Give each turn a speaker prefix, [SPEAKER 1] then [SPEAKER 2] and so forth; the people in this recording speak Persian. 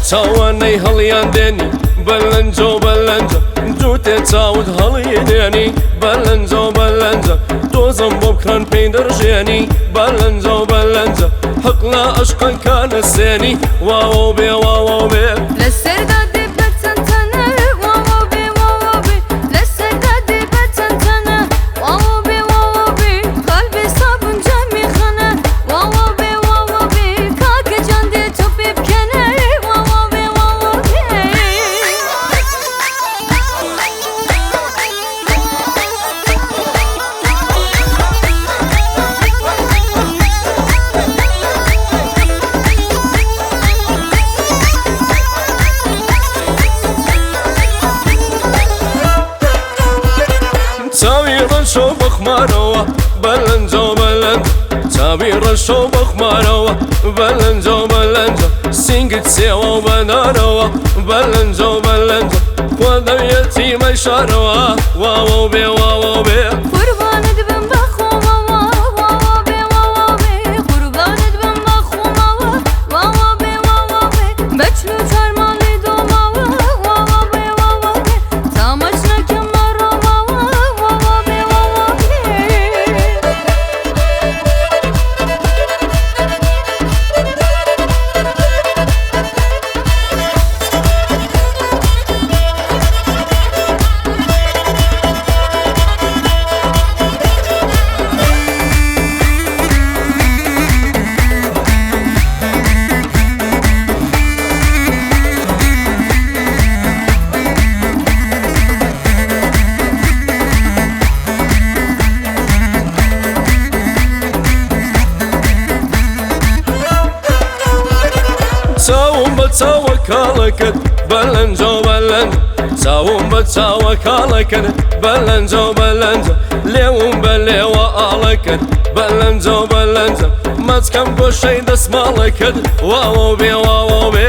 [SPEAKER 1] چاوانەی هەڵیان دێنی بەلەنجە و بەلەنجە جوتێ چاوت هەڵی دێنی بەلەنجە و بەلەنجە دۆزم بۆ بکەن پێی دەڕژێنی بەلەنجە و بەلەنجە حەقلا عەشقەکانە سێنی واوە بێ واوە بێ
[SPEAKER 2] لەسەردا دێ بەتەنتەنە واوە بێ واوە بێ لەسەردا دێ بەتەنتەنە واوە بێ واوە بێ قەلبێ سابون جەمی خەنە واوە بێ واوە بێ کاکە جان دێ تۆ پێ بکەنە واوە بێ واوە بێ
[SPEAKER 1] چاوی ڕەشۆ بەخمارەوە بەلەنجە و بەلەنجە چاوی ڕەشۆ بەخمارەوە بەلەنجە و بەلەنجە سینگت سێوە و بەنارەوە بەلەنجە و بەلەنجە خوا دەوێتی مەشارەوە واوە و بێ واوە و بێ
[SPEAKER 2] قوربانت بم بەخۆمەوە واوە بێ واوە بێ قوربانت بم بەخۆمەوە واوە بێ واوە بێ بەچن و چارماڵی دۆمەوە واوە بێ واوە بێ تامەچ نەکەم مەڕۆمەوە واوە بێ واوە بێ
[SPEAKER 1] چاوم بە چاوە کاڵەکەت بەلەنجە و بەلەنجە چاوم بە چاوە کاڵەکەت بەلەنجە و بەلەنجە لێوم بە لێوە ئاڵەکەت بەلەنجە و بەلەنجە مەچکەم گۆشەی دەسماڵەکەت واوە بێ واوە بێ